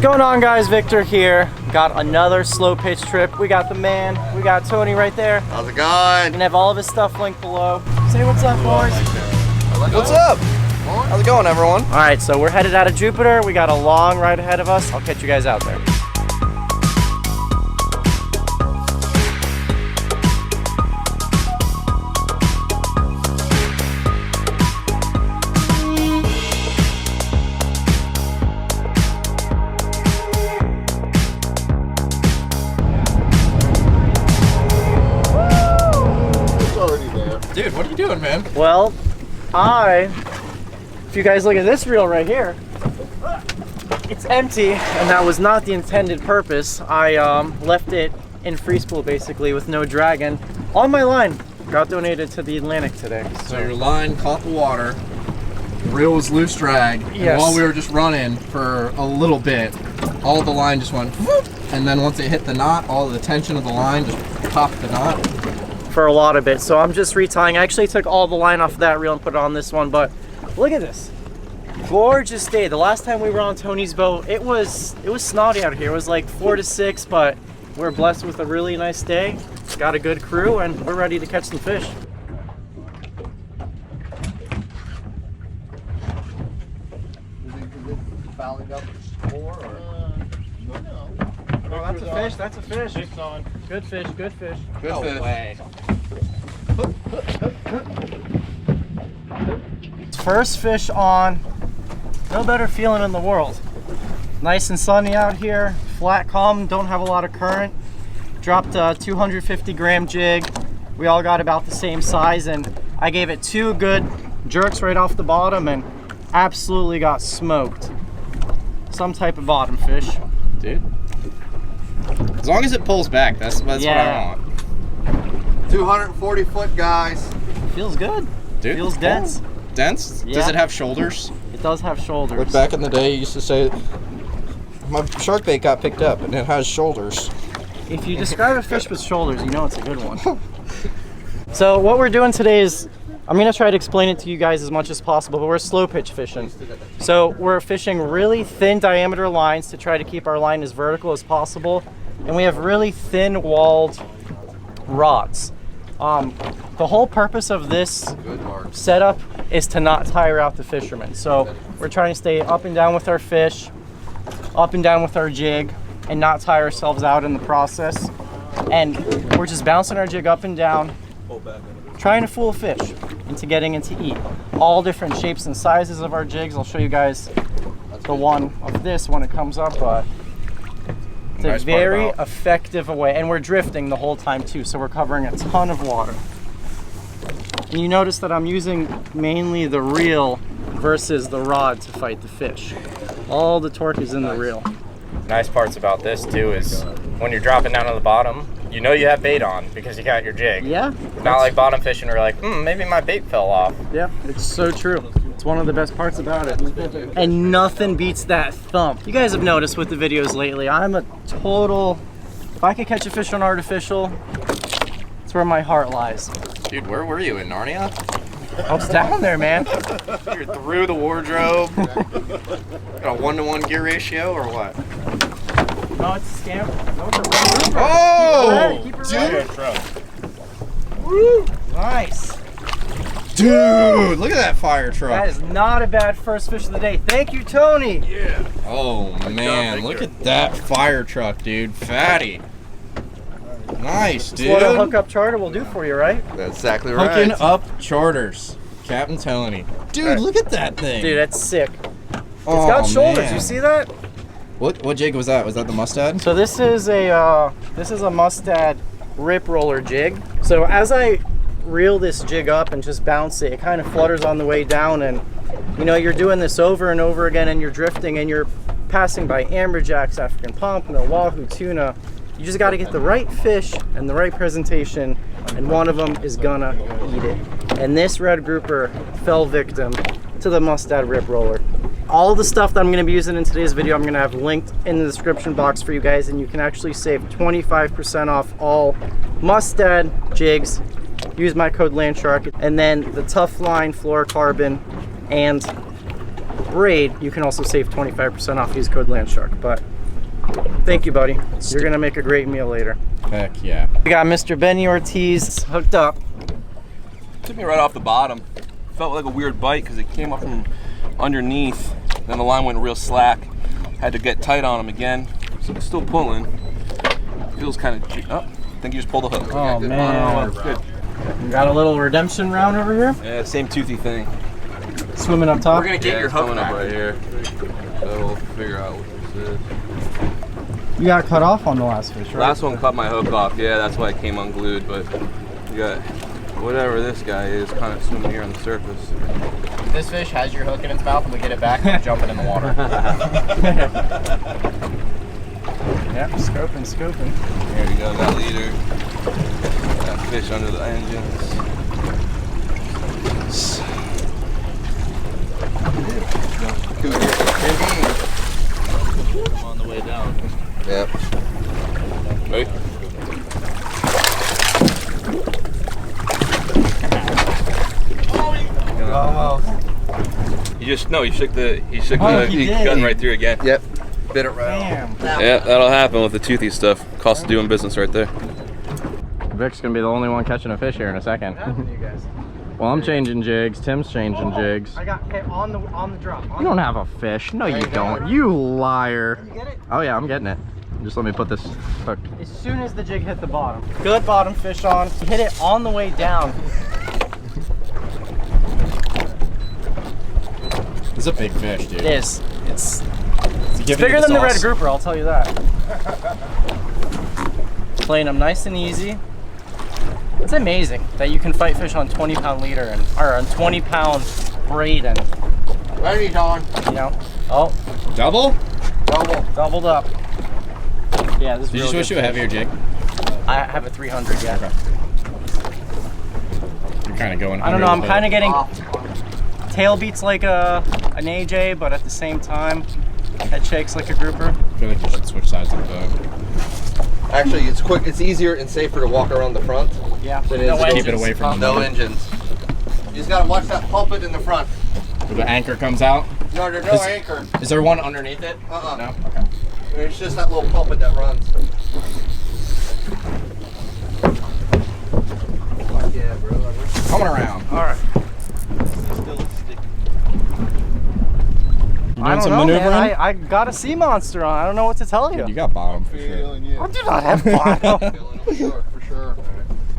Going on, guys? Victor here. Got another slow pitch trip. We got the man. We got Tony right there. How's it going? You can have all of his stuff linked below. Say what's up, boys. What's up? How's it going, everyone? All right, so we're headed out of Jupiter. We got a long ride ahead of us. I'll catch you guys out there. Dude, what are you doing, man? Well, if you guys look at this reel right here, it's empty, and that was not the intended purpose. I left it in free spool basically with no drag, and on my line got donated to the Atlantic today. So your line caught the water, the reel was loose drag, and yes. While we were just running for a little bit, all the line just went whoop, and then once it hit the knot, all the tension of the line just popped the knot. For a lot of it, so I'm just retying. I actually took all the line off of that reel and put it on this one, but look at this gorgeous day. The last time we were on Tony's boat, it was snotty out here. It was like 4 to 6, but we're blessed with a really nice day. Got a good crew, and we're ready to catch some fish. Oh, that's a fish. That's a fish. Fish on. Good fish. Good fish. Good no fish. Way. First fish on. No better feeling in the world. Nice and sunny out here. Flat calm. Don't have a lot of current. Dropped a 250 gram jig. We all got about the same size, and I gave it 2 good jerks right off the bottom and absolutely got smoked. Some type of bottom fish. Dude. As long as it pulls back, that's what I want. 240 foot, guys. Feels good. Dude, feels dense. Dense? Yeah. Does it have shoulders? It does have shoulders. Like back in the day, you used to say, my shark bait got picked up and it has shoulders. If you describe a fish with shoulders, you know it's a good one. So what we're doing today is, I'm gonna try to explain it to you guys as much as possible, but we're slow pitch fishing. So we're fishing really thin diameter lines to try to keep our line as vertical as possible. And we have really thin walled rods. The whole purpose of this setup is to not tire out the fishermen. So we're trying to stay up and down with our fish, up and down with our jig, and not tire ourselves out in the process. And we're just bouncing our jig up and down, trying to fool a fish into getting it to eat. All different shapes and sizes of our jigs. I'll show you guys the one of this when it comes up, but it's a very effective way, and we're drifting the whole time too, so we're covering a ton of water. And you notice that I'm using mainly the reel versus the rod to fight the fish. All the torque is in the reel. Nice parts about this too is when you're dropping down to the bottom, you know you have bait on because you got your jig. Yeah. Not like bottom fishing where you're like, maybe my bait fell off. Yeah, it's so true. It's one of the best parts about it. And nothing beats that thump. You guys have noticed with the videos lately, I'm a total, if I could catch a fish on artificial, it's where my heart lies. Dude, where were you, in Narnia? I was down there, man. You're through the wardrobe. Got a 1-to-1 gear ratio or what? No, it's a scam. No, it's a grouper. Oh! Keep it ready. Dude! Woo! Nice. Dude, look at that fire truck. That is not a bad first fish of the day. Thank you, Tony. Yeah. Oh man, look at that fire truck, dude. Fatty. Nice, dude. That's what a hookup charter will do for you, right? That's exactly right. Hooking up charters. Captain Tony. Dude, look at that thing. Dude, that's sick. It's got shoulders. Man. You see that? What jig was that? Was that the Mustad? So this is a Mustad rip roller jig. So as I reel this jig up and just bounce it, it kind of flutters on the way down, and you know, you're doing this over and over again, and you're drifting, and you're passing by amberjacks, African pompano, wahoo, tuna. You just got to get the right fish and the right presentation, and one of them is gonna eat it. And this red grouper fell victim to the Mustad rip roller. All the stuff that I'm going to be using in today's video, I'm going to have linked in the description box for you guys, and you can actually save 25% off all Mustad jigs. Use my code LANDSHARK, and then the Tough Line fluorocarbon and braid, you can also save 25% off. Use code LANDSHARK. But thank you, buddy. You're gonna make a great meal later. Heck yeah. We got Mr. Benny Ortiz hooked up. Took me right off the bottom. Felt like a weird bite because it came up from underneath. Then the line went real slack. Had to get tight on him again. So it's still pulling. Feels kind of. Oh, I think you just pulled the hook. Oh man. Good. We got a little redemption round over here. Yeah, same toothy thing. Swimming up top. We're gonna get your hook coming up right here. So we'll figure out what this is. You got cut off on the last fish, right? Last one cut my hook off. Yeah, that's why it came unglued. But we got whatever this guy is kind of swimming here on the surface. This fish has your hook in its mouth and we get it back and jump it in the water. Yep, scoping. There we go, that leader. That fish under the engines. On the way down. Yep. Ready? You just he shook the gun right through again. Yep. Bit it right. Damn. Yeah, that'll happen with the toothy stuff. Cost of doing business right there. Vic's gonna be the only one catching a fish here in a second. Well, I'm changing jigs. Tim's changing jigs. I got hit on the drop. You don't have a fish. No, you don't. You liar. You get it? Oh yeah, I'm getting it. Just let me put this hook. As soon as the jig hit the bottom. Good bottom fish on. Hit it on the way down. It's a big fish, dude. It is. It's bigger than the red grouper, I'll tell you that. Playing them nice and easy. It's amazing that you can fight fish on 20-pound leader or on 20-pound braid and, Ready, Don. you know. Oh, Double? doubled up. Yeah, this is Did you real switch good to a fish. heavier jig? I have a 300, yeah. Okay. You're kind of going. I don't know, I'm kind of getting tail beats like an AJ, but at the same time, head shakes like a grouper. I feel like you should switch sides of the boat. Actually, it's quick. It's easier and safer to walk around the front. Yeah, Than it is to engines. Keep it away from the No motor. engines. You just gotta watch that pulpit in the front. Where the anchor comes out. No, there's no anchor. Is there one underneath it? No. Okay. It's just that little pulpit that runs. Yeah, bro. Coming around. All right. You I doing don't some know, maneuvering? man. I got a sea monster on. I don't know what to tell you. You got bottom for sure. I do not have bottom. For sure.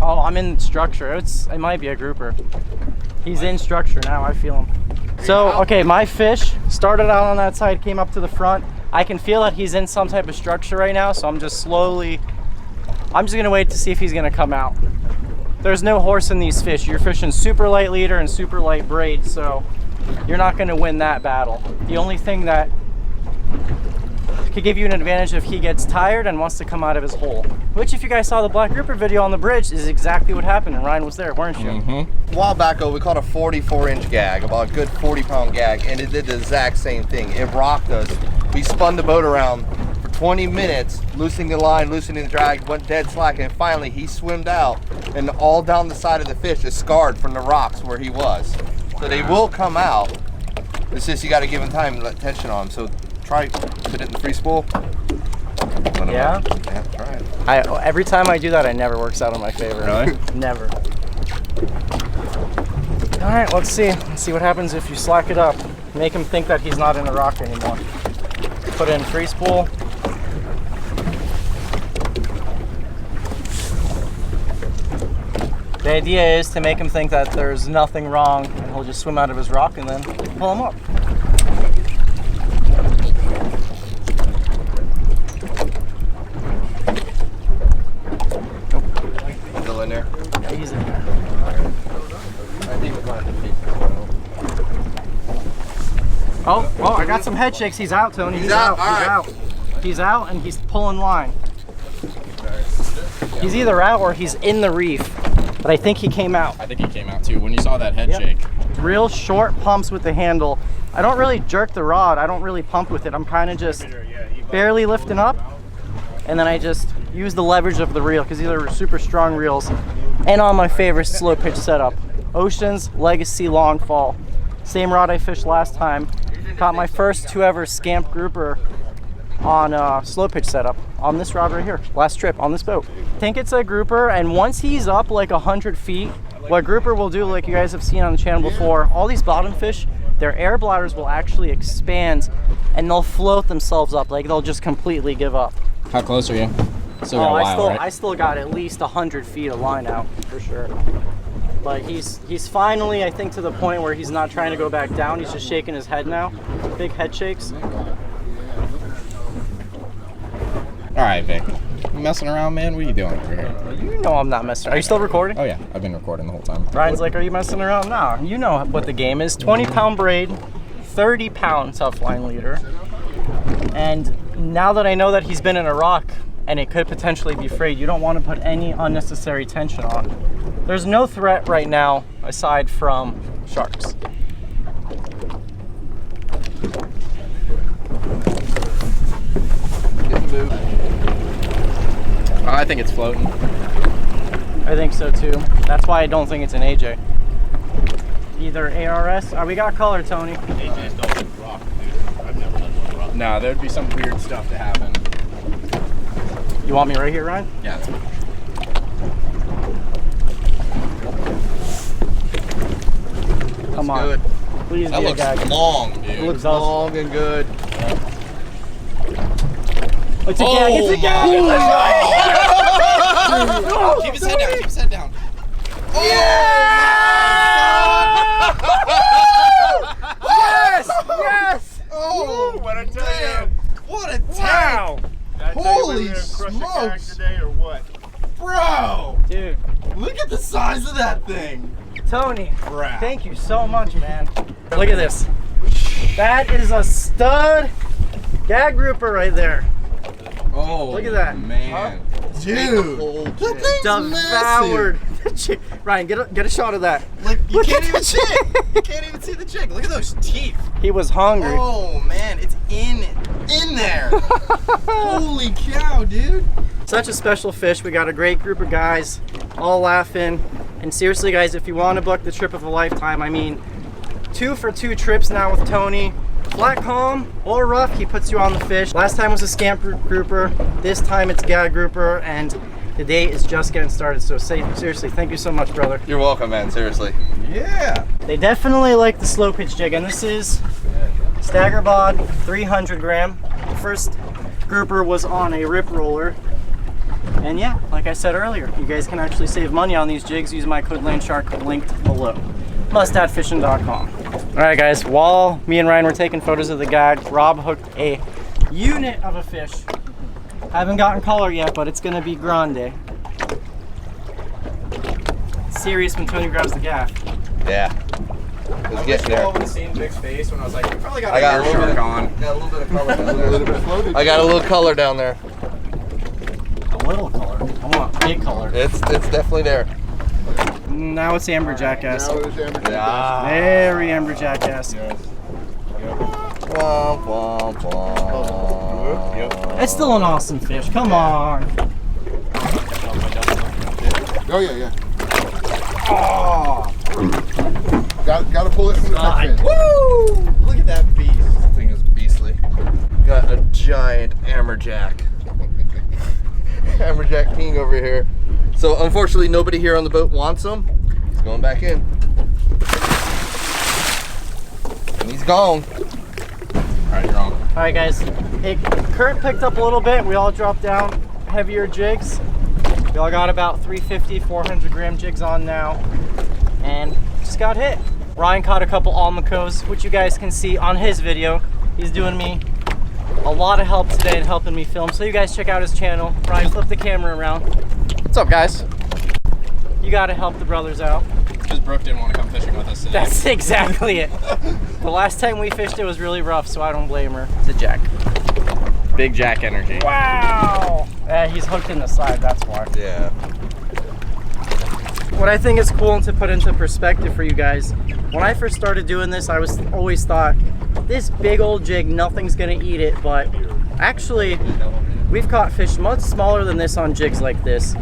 Oh, I'm in structure. It might be a grouper. He's in structure now. I feel him. So, okay, my fish started out on that side, came up to the front. I can feel that he's in some type of structure right now, so I'm just gonna wait to see if he's gonna come out. There's no horse in these fish. You're fishing super light leader and super light braid, so you're not gonna win that battle. The only thing that could give you an advantage if he gets tired and wants to come out of his hole. Which, if you guys saw the black grouper video on the bridge, is exactly what happened, and Ryan was there, weren't you? A while back, we caught a 44-inch gag, about a good 40-pound gag, and it did the exact same thing. It rocked us. We spun the boat around for 20 minutes, loosening the line, loosening the drag, went dead slack, and finally he swimmed out, and all down the side of the fish is scarred from the rocks where he was. So they will come out. It's just you got to give them time and let tension on them. So try put it in the free spool. Yeah? Yeah, try it. Every time I do that, it never works out in my favor. Really? Never. All right, let's see. Let's see what happens if you slack it up. Make him think that he's not in a rock anymore. Put it in free spool. The idea is to make him think that there's nothing wrong and he'll just swim out of his rock and then pull him up. Still in there. Yeah, he's in there. I think we're going to defeat this one. Oh, I got some head shakes. He's out, Tony. He's out, He's all right. out. He's out and he's pulling line. He's either out or he's in the reef. But I think he came out. I think he came out too. When you saw that head shake. Real short pumps with the handle. I don't really jerk the rod. I don't really pump with it. I'm kind of just barely lifting up. And then I just use the leverage of the reel because these are super strong reels. And on my favorite slow pitch setup. Oceans Legacy Long Fall. Same rod I fished last time. Caught my first 2 ever scamp grouper on slow pitch setup on this rod right here. Last trip on this boat. I think it's a grouper, and once he's up like 100 feet, what grouper will do, like you guys have seen on the channel before, all these bottom fish, their air bladders will actually expand and they'll float themselves up. Like they'll just completely give up. How close are you? Still got a while, right? I still got at least 100 feet of line out for sure. But he's finally, I think, to the point where he's not trying to go back down. He's just shaking his head now. Big head shakes. All right, Vic. You messing around, man? What are you doing over here? You know I'm not messing around. Are you still recording? Oh yeah, I've been recording the whole time. Ryan's like, are you messing around? No, you know what the game is. 20-pound braid, 30-pound tough line leader. And now that I know that he's been in a rock and it could potentially be frayed, you don't want to put any unnecessary tension on. There's no threat right now aside from sharks. I think it's floating. I think so too. That's why I don't think it's an AJ. Either ARS. We got color, Tony. AJ's don't rock, dude. I've never done one rock. No, there'd be some weird stuff to happen. You want me right here, Ryan? Yeah, that's fine. Come on. Good. Please That be a looks gag. long, dude. It looks long and good. It's a gag. It's a gag. Keep his head down. Keep his head down. Yes! Yes! Oh, What a time! man. What a tank. Wow! Holy smokes. Today or what? Bro, Dude, look at the size of that thing. Tony, Crap. thank you so much, man. Look at this. That is a stud gag grouper right there. Oh, Look at that. man. Dude, that thing's Devoured. Ryan, get a shot of that. Like, you Look can't at even the see it. You can't even see the chick. Look at those teeth. He was hungry. Oh, man, it's in there. Holy cow, dude. Such a special fish. We got a great group of guys all laughing. And seriously, guys, if you want to book the trip of a lifetime, I mean, 2 for 2 trips now with Tony. Flat calm or rough, he puts you on the fish. Last time was a scamp grouper. This time it's gag grouper, and the day is just getting started. So seriously, thank you so much, brother. You're welcome, man. Seriously. Yeah. They definitely like the slow pitch jig, and this is stagger bod, 300 gram. The first grouper was on a rip roller. And yeah, like I said earlier, you guys can actually save money on these jigs. Use my code LANDSHARK linked below. Mustadfishing.com. All right, guys, while me and Ryan were taking photos of the gag, Rob hooked a unit of a fish. Haven't gotten color yet, but it's gonna be grande. Serious when Tony grabs the gaff. Yeah. It's getting there. I seen Vic's face when I was like, you probably got I got a little bit on. Got a little bit of color down there. I got a little color down there. A little color. I want big color. It's definitely there. Now it's amberjacks. Now it is amberjacks. Yeah. Very amberjacks. Yes. Womp, womp, womp. Yep. It's still an awesome fish. Come on. Oh yeah, yeah. Oh, Got to pull it from the God. fin. Woo! Look at that beast. This thing is beastly. Got a giant amberjack. Amberjack king over here. So unfortunately, nobody here on the boat wants him. He's going back in. And he's gone. All right, you're on. All right, guys. Current picked up a little bit. We all dropped down heavier jigs. We all got about 350, 400 gram jigs on now, and just got hit. Ryan caught a couple almacos, which you guys can see on his video. He's doing me a lot of help today and helping me film. So you guys check out his channel. Ryan, flip the camera around. What's up, guys? You got to help the brothers out. Because Brooke didn't want to come fishing with us today. That's exactly it. The last time we fished, it was really rough, so I don't blame her. It's a jack. Big jack energy. Wow! He's hooked in the side, that's why. Yeah. What I think is cool and to put into perspective for you guys, when I first started doing this, I always thought, this big old jig, nothing's gonna eat it, but actually, we've caught fish much smaller than this on jigs like this.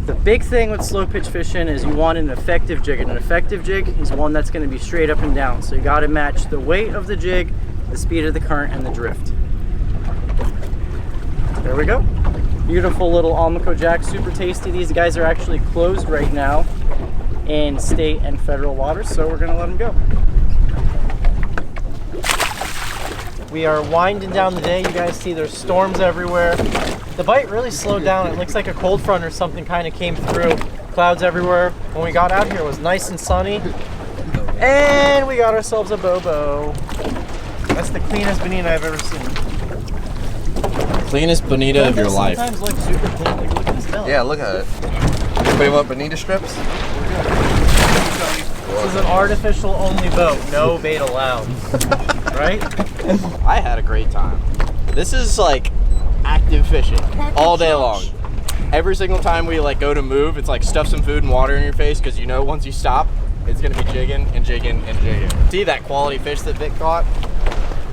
The big thing with slow pitch fishing is you want an effective jig, and an effective jig is one that's gonna be straight up and down. So you gotta match the weight of the jig the speed of the current and the drift. There we go. Beautiful little Almaco jack, super tasty. These guys are actually closed right now in state and federal waters, so we're gonna let them go. We are winding down the day. You guys see there's storms everywhere. The bite really slowed down. It looks like a cold front or something kind of came through. Clouds everywhere. When we got out here, it was nice and sunny. And we got ourselves a bobo. That's the cleanest bonita I've ever seen. Cleanest bonita of your life. Sometimes look super clean. Like, look at this belly. Yeah, look at it. Anybody want bonita strips? This is an artificial only boat. No bait allowed. Right? I had a great time. This is like active fishing all day long. Every single time we like go to move, it's like stuff some food and water in your face because you know once you stop, it's gonna be jigging and jigging and jigging. See that quality fish that Vic caught?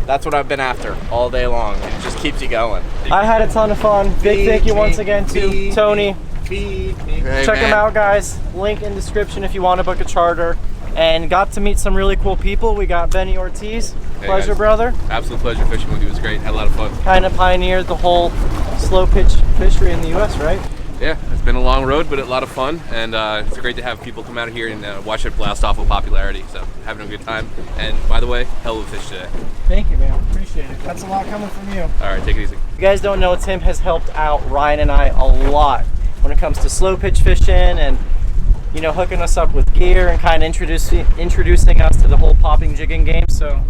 That's what I've been after all day long. It just keeps you going. I had a ton of fun. Big thank you once again to Tony. Check him out, guys. Link in description if you want to book a charter. And got to meet some really cool people. We got Benny Ortiz. Pleasure, guys. brother. Absolute pleasure fishing with you. It was great. Had a lot of fun. Kind of pioneered the whole slow pitch fishery in the U.S., right? Yeah, it's been a long road, but a lot of fun, and it's great to have people come out here and watch it blast off with popularity. So having a good time. And by the way, hell of a fish today. Thank you, man. Appreciate it. That's a lot coming from you. All right, take it easy. If you guys don't know, Tim has helped out Ryan and I a lot when it comes to slow pitch fishing and, you know, hooking us up with gear and kind of introducing us to the whole popping jigging game. So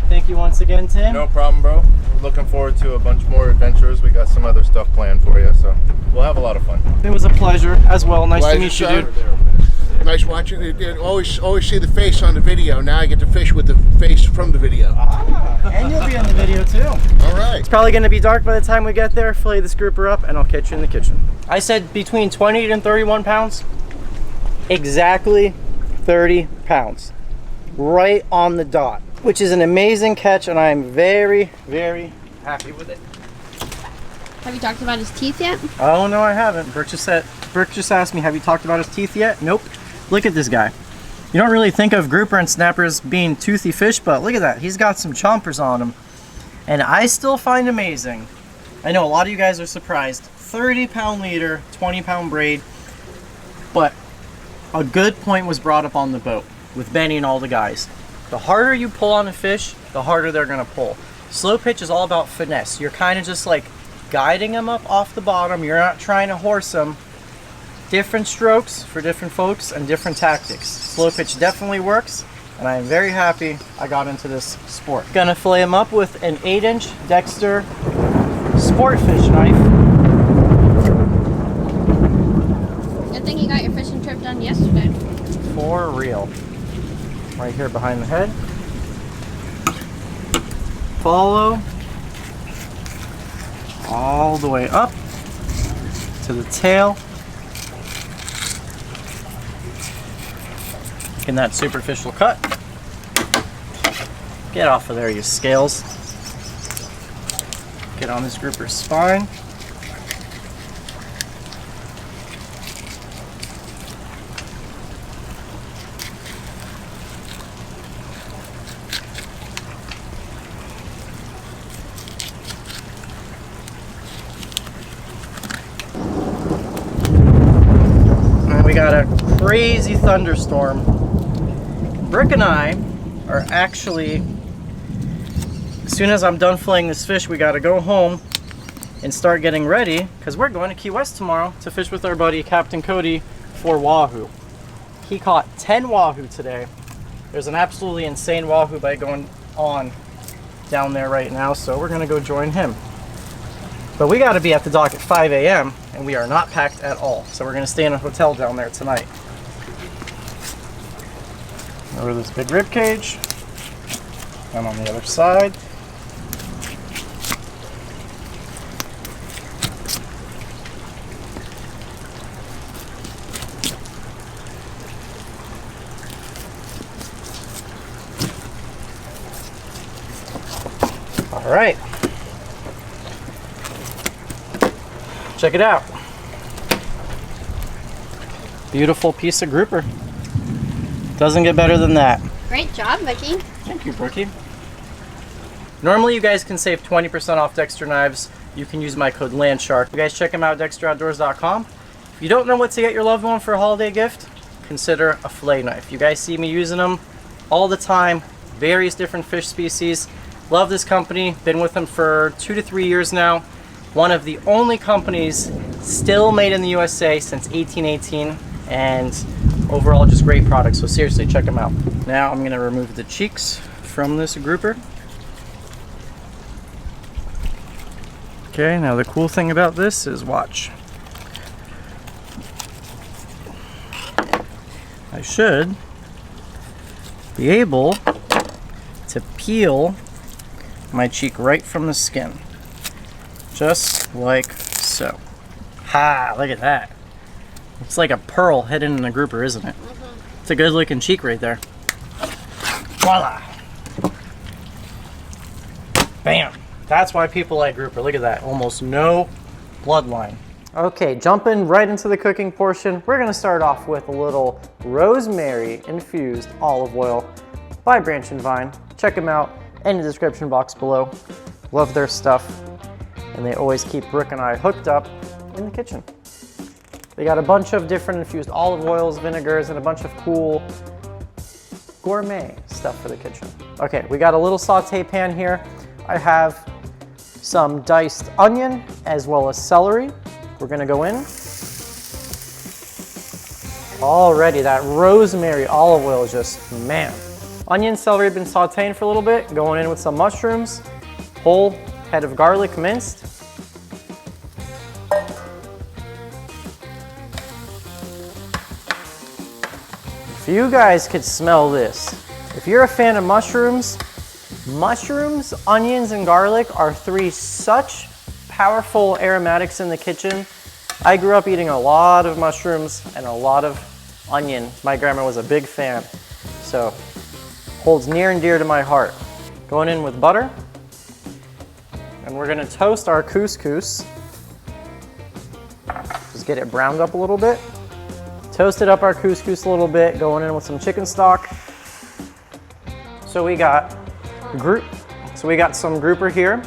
thank you once again, Tim. No problem, bro. We're looking forward to a bunch more adventures. We got some other stuff planned for you, so we'll have a lot of fun. It was a pleasure as well. Nice to meet you, dude. Nice watching it. Always see the face on the video. Now I get to fish with the face from the video. And you'll be in the video too. All right. It's probably going to be dark by the time we get there. Fillet this grouper up and I'll catch you in the kitchen. I said between 20 and 31 pounds. Exactly 30 pounds. Right on the dot. Which is an amazing catch and I'm very, very happy with it. Have you talked about his teeth yet? Oh no, I haven't. Brooke just asked me, have you talked about his teeth yet? Nope. Look at this guy. You don't really think of grouper and snappers being toothy fish, but look at that. He's got some chompers on him. And I still find amazing. I know a lot of you guys are surprised. 30-pound leader, 20-pound braid. But a good point was brought up on the boat with Benny and all the guys. The harder you pull on a fish, the harder they're gonna pull. Slow pitch is all about finesse. You're kind of just like guiding them up off the bottom. You're not trying to horse them. Different strokes for different folks and different tactics. Slow pitch definitely works, and I am very happy I got into this sport. Gonna fillet them up with an 8-inch Dexter sport fish knife. Good thing you got your fishing trip done yesterday. For real. Right here behind the head. Follow all the way up to the tail. Getting that superficial cut. Get off of there, you scales. Get on this grouper's spine. And we got a crazy thunderstorm. Brook and I are actually, as soon as I'm done filleting this fish, we got to go home and start getting ready because we're going to Key West tomorrow to fish with our buddy Captain Cody for wahoo. He caught 10 wahoo today. There's an absolutely insane wahoo bite going on down there right now, so we're going to go join him. But we got to be at the dock at 5 a.m. and we are not packed at all, so we're going to stay in a hotel down there tonight. Over this big rib cage, and on the other side. All right, check it out. Beautiful piece of grouper. Doesn't get better than that. Great job, Vicky. Thank you, Brookie. Normally you guys can save 20% off Dexter knives. You can use my code LANDSHARK. You guys check them out at dexteroutdoors.com. If you don't know what to get your loved one for a holiday gift, consider a fillet knife. You guys see me using them all the time, various different fish species. Love this company, been with them for 2 to 3 years now. One of the only companies still made in the USA since 1818, and overall just great products, so seriously check them out. Now I'm gonna remove the cheeks from this grouper. Okay, now the cool thing about this is, watch. I should be able to peel my cheek right from the skin. Just like so. Ha, look at that. It's like a pearl hidden in a grouper, isn't it? It's a good looking cheek right there. Voila! Bam! That's why people like grouper. Look at that. Almost no bloodline. Okay, jumping right into the cooking portion, we're gonna start off with a little rosemary infused olive oil by Branch and Vine. Check them out in the description box below. Love their stuff, and they always keep Brook and I hooked up in the kitchen. They got a bunch of different infused olive oils, vinegars, and a bunch of cool gourmet stuff for the kitchen. Okay, we got a little saute pan here. I have some diced onion as well as celery. We're gonna go in. Already, that rosemary olive oil is just, man. Onion, celery have been sauteing for a little bit. Going in with some mushrooms, whole head of garlic minced. If you guys could smell this, if you're a fan of mushrooms, onions, and garlic are 3 such powerful aromatics in the kitchen. I grew up eating a lot of mushrooms and a lot of onion. My grandma was a big fan, so holds near and dear to my heart. Going in with butter, and we're gonna toast our couscous. Just get it browned up a little bit. Toasted up our couscous a little bit, going in with some chicken stock. So we got some grouper here.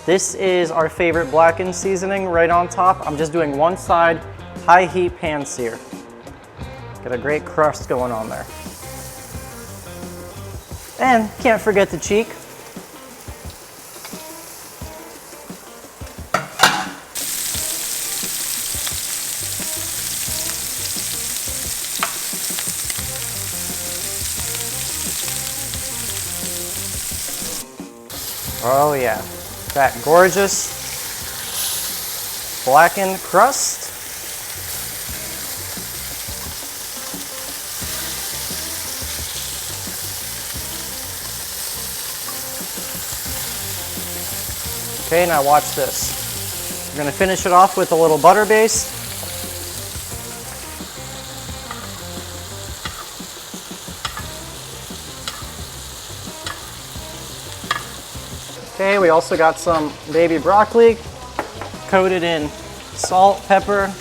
This is our favorite blackened seasoning right on top. I'm just doing one side, high heat pan sear. Got a great crust going on there. And can't forget the cheek. Oh yeah, that gorgeous blackened crust. Okay, now watch this. We're gonna finish it off with a little butter base. Okay, we also got some baby broccoli coated in salt, pepper,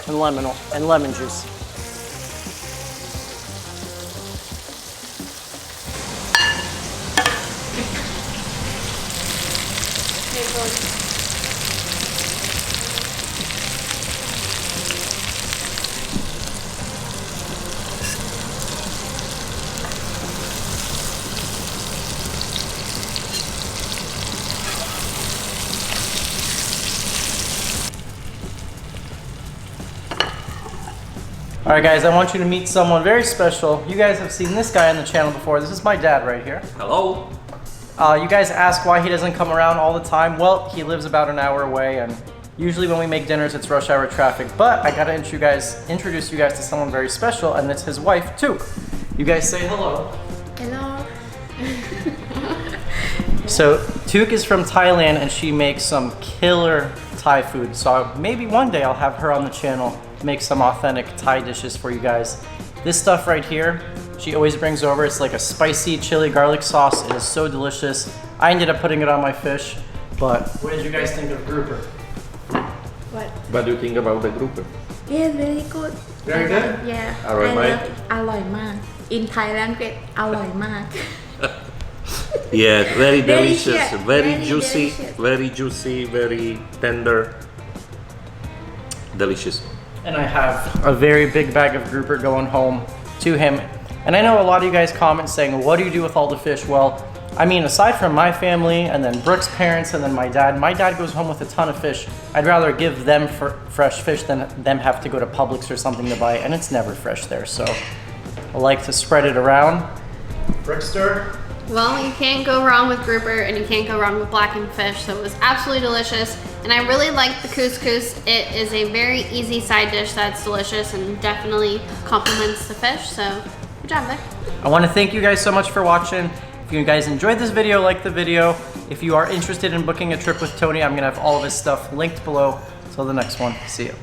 and lemon juice. All right, guys, I want you to meet someone very special. You guys have seen this guy on the channel before. This is my dad right here. Hello. You guys ask why he doesn't come around all the time. Well, he lives about an hour away, and usually when we make dinners, it's rush hour traffic. But I gotta introduce you guys to someone very special, and it's his wife, Took. You guys say hello. Hello. So Took is from Thailand, and she makes some killer Thai food. So maybe one day I'll have her on the channel, make some authentic Thai dishes for you guys. This stuff right here, she always brings over. It's like a spicy chili garlic sauce. It is so delicious. I ended up putting it on my fish, but what did you guys think of grouper? What? What do you think about the grouper? Yeah, very good. Very good? Yeah. อร่อยไหม I love อร่อยมาก In Thailand เกรดอร่อยมาก Yeah, very delicious, Delicious, very very juicy, delicious. very juicy, very tender. Delicious. And I have a very big bag of grouper going home to him. And I know a lot of you guys comment saying, well, what do you do with all the fish? Well, I mean, aside from my family and then Brooke's parents and then my dad goes home with a ton of fish. I'd rather give them fresh fish than them have to go to Publix or something to buy, and it's never fresh there. So I like to spread it around. Brookster? Well, you can't go wrong with grouper and you can't go wrong with blackened fish, so it was absolutely delicious. And I really like the couscous. It is a very easy side dish that's delicious and definitely complements the fish, so good job, Vic. I want to thank you guys so much for watching. If you guys enjoyed this video, like the video. If you are interested in booking a trip with Tony, I'm going to have all of his stuff linked below. Till the next one, see you.